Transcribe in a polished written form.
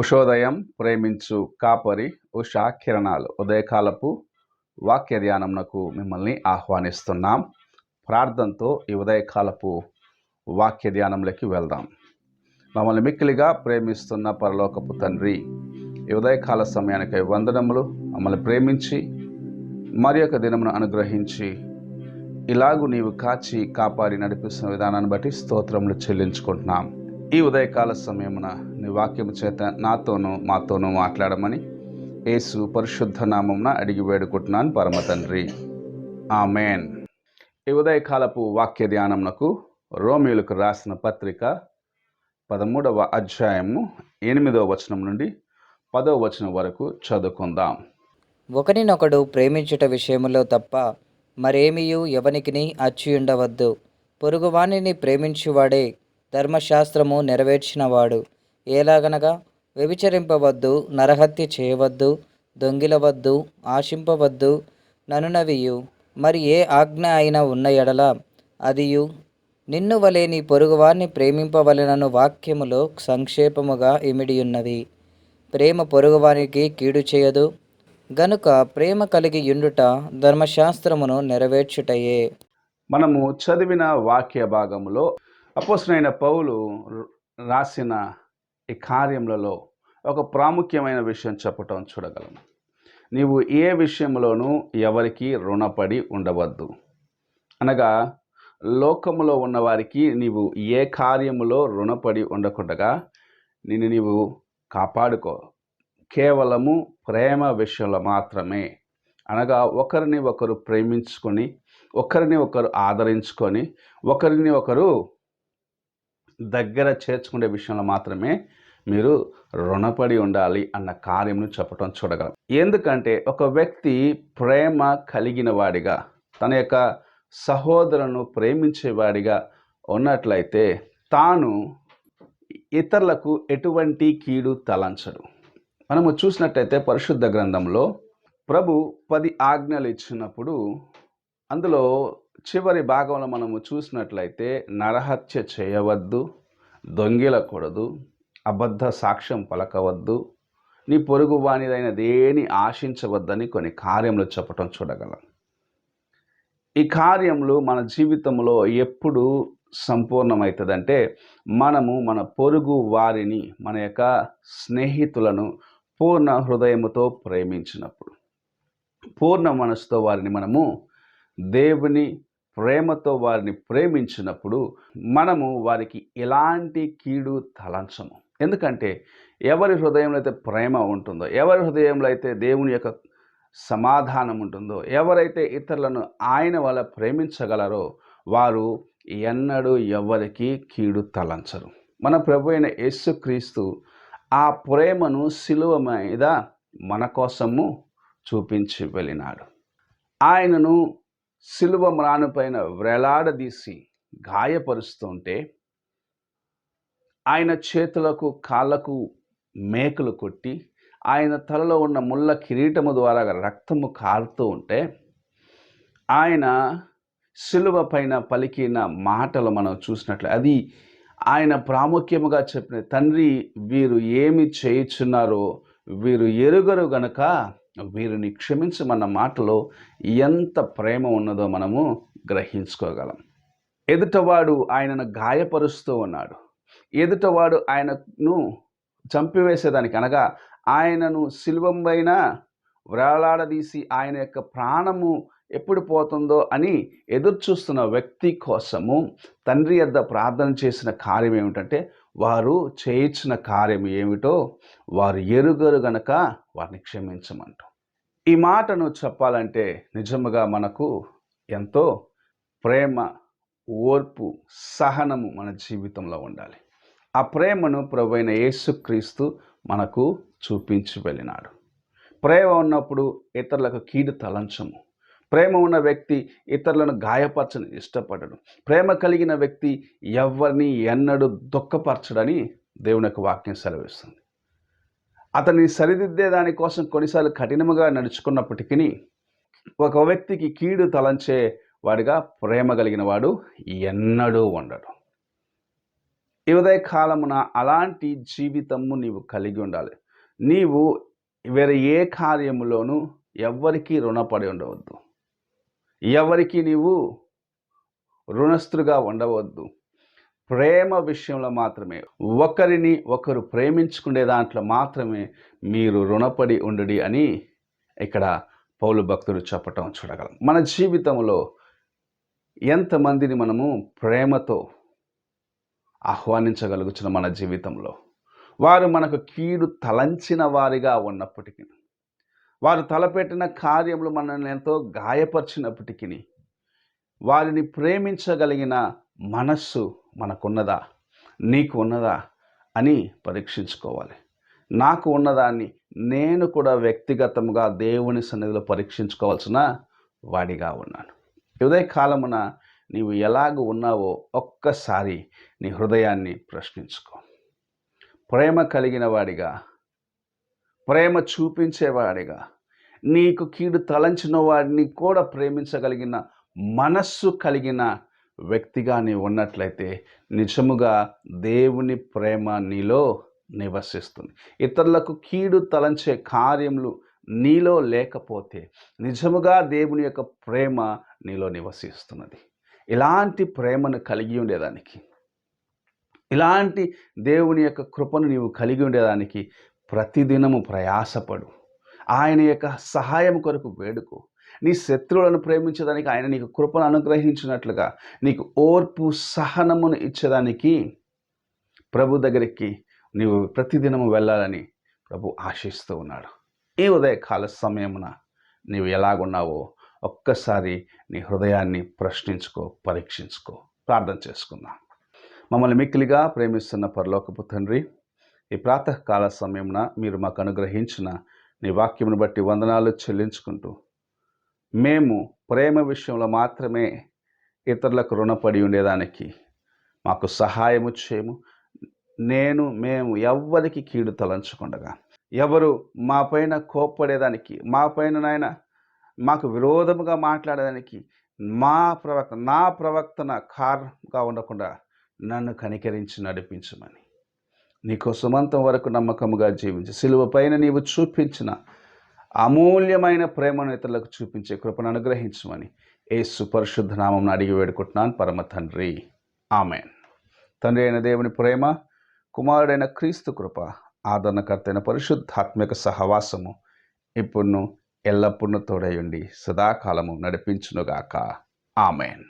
ఉషోదయం ప్రేమించు కాపరి ఉషా కిరణాలు ఉదయకాలపు వాక్య ధ్యానంనకు మిమ్మల్ని ఆహ్వానిస్తున్నాం. ప్రార్థనతో ఈ ఉదయకాలపు వాక్య ధ్యానంలోకి వెళ్దాం. మమ్మల్ని మిక్కిలిగా ప్రేమిస్తున్న పరలోకపు తండ్రి, ఈ ఉదయకాల సమయానికై వందనములు. మమ్మల్ని ప్రేమించి మరి ఒక దినమును అనుగ్రహించి ఇలాగూ నీవు కాచి కాపాడి నడిపిస్తున్న విధానాన్ని బట్టి స్తోత్రములు చెల్లించుకుంటున్నాం. ఈ ఉదయకాల సమయమున నీ వాక్యము చేత నాతోనూ మాతోనూ మాట్లాడమని యేసు పరిశుద్ధ నామమున అడిగి వేడుకుంటున్నాను పరమ తండ్రి, ఆమేన్. ఈ ఉదయకాలపు వాక్య ధ్యానమునకు రోమీయులకు రాసిన పత్రిక 13వ అధ్యాయము 8వ వచనం నుండి 10వ వచనం వరకు చదువుకుందాం. ఒకరినొకడు ప్రేమించుట విషయములో తప్ప మరేమియూ ఎవనికిని అచ్చియుండవద్దు. పొరుగువానిని ప్రేమించువాడే ధర్మశాస్త్రము నెరవేర్చినవాడు. ఎలాగనగా వ్యభిచరింపవద్దు, నరహత్య చేయవద్దు, దొంగిలవద్దు, ఆశింపవద్దు ననునవియు మరి ఏ ఆజ్ఞ అయినా ఉన్న ఎడల అదియు నిన్ను వలె నీ పొరుగువాన్ని ప్రేమింపవలెనను వాక్యములో సంక్షేపముగా ఇమిడియున్నవి. ప్రేమ పొరుగువానికి కీడు చేయదు గనుక ప్రేమ కలిగి యుండుట ధర్మశాస్త్రమును నెరవేర్చుటయే. మనము చదివిన వాక్య భాగములో అపోస్తలుడైన పౌలు రాసిన ఈ కార్యములలో ఒక ప్రాముఖ్యమైన విషయం చెప్పటం చూడగలము. నీవు ఏ విషయంలోనూ ఎవరికి రుణపడి ఉండవద్దు. అనగా లోకములో ఉన్నవారికి నీవు ఏ కార్యములో రుణపడి ఉండకుండగా నీవు కాపాడుకో. కేవలము ప్రేమ విషయంలో మాత్రమే, అనగా ఒకరిని ఒకరు ప్రేమించుకొని, ఒకరిని ఒకరు ఆదరించుకొని, ఒకరిని ఒకరు దగ్గర చేర్చుకునే విషయంలో మాత్రమే మీరు రుణపడి ఉండాలి అన్న కార్యమును చెప్పటం చూడగలం. ఎందుకంటే ఒక వ్యక్తి ప్రేమ కలిగిన వాడిగా, తన యొక్క సహోదరును ప్రేమించేవాడిగా ఉన్నట్లయితే తాను ఇతరులకు ఎటువంటి కీడు తలంచడు. మనము చూసినట్లయితే పరిశుద్ధ గ్రంథంలో ప్రభు 10 ఆజ్ఞలు ఇచ్చినప్పుడు అందులో చివరి భాగంలో మనము చూసినట్లయితే నరహత్య చేయవద్దు, దొంగిలకూడదు, అబద్ధ సాక్ష్యం పలకవద్దు, నీ పొరుగు వానిదైన దేని ఆశించవద్దని కొన్ని కార్యములు చెప్పటం చూడగలం. ఈ కార్యములు మన జీవితంలో ఎప్పుడు సంపూర్ణమవుతుందంటే మనము మన పొరుగు వారిని, మన యొక్క స్నేహితులను పూర్ణ హృదయముతో ప్రేమించినప్పుడు, పూర్ణ మనసుతో వారిని మనము దేవుని ప్రేమతో వారిని ప్రేమించినప్పుడు మనము వారికి ఎలాంటి కీడు తలంచము. ఎందుకంటే ఎవరి హృదయంలో అయితే ప్రేమ ఉంటుందో, ఎవరి హృదయంలో అయితే దేవుని యొక్క సమాధానం ఉంటుందో, ఎవరైతే ఇతరులను ఆయన వల్ల ప్రేమించగలరో వారు ఎన్నడూ ఎవరికి కీడు తలంచరు. మన ప్రభు అయిన యేసుక్రీస్తు ఆ ప్రేమను సిలువ మీద మన కోసము చూపించి వెళ్ళినాడు. ఆయనను సిలువ మ్రానుపైన వ్రేలాడదీసి గాయపరుస్తుంటే ఆయన చేతులకు కాళ్ళకు మేకులు కొట్టి ఆయన తలలో ఉన్న ముళ్ళ కిరీటము ద్వారా రక్తము కారుతూ ఉంటే ఆయన సిలువ పైన పలికిన మాటలు మనం చూసినట్లు అది ఆయన ప్రాముఖ్యముగా చెప్పిన, తండ్రి వీరు ఏమి చేయుచున్నారో వీరు ఎరుగరు గనక వీరిని క్షమించమన్న మాటలో ఎంత ప్రేమ ఉన్నదో మనము గ్రహించుకోగలం. ఎదుటవాడు ఆయనను గాయపరుస్తూ ఉన్నాడు. ఎదుటవాడు ఆయనను చంపివేసేదానికి, అనగా ఆయనను సిలువ పైన వ్రేలాడదీసి ఆయన యొక్క ప్రాణము ఎప్పుడు పోతుందో అని ఎదురు చూస్తున్న వ్యక్తి కోసము తండ్రి యొద్ద ప్రార్థన చేసిన కార్యం ఏమిటంటే, వారు చేయించిన కార్యం ఏమిటో వారు ఎరుగరు గనక వారిని క్షమించమంటూ. ఈ మాటను చెప్పాలంటే నిజముగా మనకు ఎంతో ప్రేమ, ఓర్పు, సహనము మన జీవితంలో ఉండాలి. ఆ ప్రేమను ప్రభువైన యేసుక్రీస్తు మనకు చూపించి వెళ్ళినాడు. ప్రేమ ఉన్నప్పుడు ఇతరులకు కీడు తలంచము. ప్రేమ ఉన్న వ్యక్తి ఇతరులను గాయపరచని ఇష్టపడడు. ప్రేమ కలిగిన వ్యక్తి ఎవరిని ఎన్నడూ దుఃఖపరచడని దేవుని యొక్క వాక్యం సెలవిస్తుంది. అతన్ని సరిదిద్దే దానికోసం కొన్నిసార్లు కఠినముగా నడుచుకున్నప్పటికీ ఒక వ్యక్తికి కీడు తలంచే వాడిగా ప్రేమ కలిగిన వాడు ఎన్నడూ ఉండడు. ఈ ఉదయ కాలమున అలాంటి జీవితము నీవు కలిగి ఉండాలి. నీవు వేరే ఏ కార్యములోనూ ఎవ్వరికీ రుణపడి ఉండవద్దు. ఎవరికి నీవు రుణస్థులుగా ఉండవద్దు. ప్రేమ విషయంలో మాత్రమే, ఒకరిని ఒకరు ప్రేమించుకునే దాంట్లో మాత్రమే మీరు రుణపడి ఉండుడి అని ఇక్కడ పౌలు భక్తుడు చెప్పటం చూడగలం. మన జీవితంలో ఎంతమందిని మనము ప్రేమతో ఆహ్వానించగలుగుతున్న మన జీవితంలో, వారు మనకు కీడు తలంచిన వారిగా ఉన్నప్పటికీ, వారు తలపెట్టిన కార్యములు మనల్ని ఎంతో గాయపరిచినప్పటికీ, వారిని ప్రేమించగలిగిన మనస్సు మనకున్నదా, నీకు ఉన్నదా అని పరీక్షించుకోవాలి. నాకు ఉన్నదాన్ని నేను కూడా వ్యక్తిగతంగా దేవుని సన్నిధిలో పరీక్షించుకోవాల్సిన వాడిగా ఉన్నాను. ఉదయ కాలమున నీవు ఎలాగ ఉన్నావో ఒక్కసారి నీ హృదయాన్ని ప్రశ్నించుకో. ప్రేమ కలిగిన వాడిగా, ప్రేమ చూపించేవాడిగా, నీకు కీడు తలంచిన వాడిని కూడా ప్రేమించగలిగిన మనస్సు కలిగిన వ్యక్తిగా నీవు ఉన్నట్లయితే నిజముగా దేవుని ప్రేమ నీలో నివసిస్తుంది. ఇతరులకు కీడు తలంచే కార్యములు నీలో లేకపోతే నిజముగా దేవుని యొక్క ప్రేమ నీలో నివసిస్తున్నది. ఇలాంటి ప్రేమను కలిగి ఉండేదానికి, ఇలాంటి దేవుని యొక్క కృపను నీవు కలిగి ఉండేదానికి ప్రతిదినము ప్రయాసపడు. ఆయన యొక్క సహాయం కొరకు వేడుకో. నీ శత్రువులను ప్రేమించడానికి ఆయన నీకు కృపను అనుగ్రహించినట్లుగా నీకు ఓర్పు సహనమును ఇచ్చేదానికి ప్రభు దగ్గరికి నీవు ప్రతిదినము వెళ్ళాలని ప్రభు ఆశిస్తూ ఉన్నాడు. ఈ ఉదయకాల సమయమున నీవు ఎలాగున్నావో ఒక్కసారి నీ హృదయాన్ని ప్రశ్నించుకో, పరీక్షించుకో. ప్రార్థన చేసుకుందాం. మమ్మల్ని మిక్కిలిగా ప్రేమిస్తున్న పరలోకపు తండ్రి, ఈ ప్రాతకాల సమయమున మీరు మాకు అనుగ్రహించిన నీ వాక్యమును బట్టి వందనాలు చెల్లించుకుంటూ, మేము ప్రేమ విషయంలో మాత్రమే ఇతరులకు రుణపడి ఉండేదానికి మాకు సహాయము చేయము. మేము ఎవ్వరికి కీడు తలంచకుండగా, ఎవరు మా పైన కోప్పడేదానికి, మా పైన నాయన మాకు విరోధముగా మాట్లాడేదానికి నా ప్రవర్తన కారుగా ఉండకుండా నన్ను కనికరించి నడిపించమని, నీకోసమంతం వరకు నమ్మకముగా జీవించి సిలువ పైన నీవు చూపించిన అమూల్యమైన ప్రేమను ఇతరులకు చూపించే కృపను అనుగ్రహించమని యేసు పరిశుద్ధ నామమున అడిగి వేడుకుంటున్నాను పరమ తండ్రి. ఆమేన్. తండ్రి అయిన దేవుని ప్రేమ, కుమారుడైన క్రీస్తు కృప, ఆదరణకర్త అయిన పరిశుద్ధాత్మిక సహవాసము ఇప్పుడును ఎల్లప్పుడూ తోడై ఉండి సదాకాలము నడిపించునుగాక. ఆమేన్.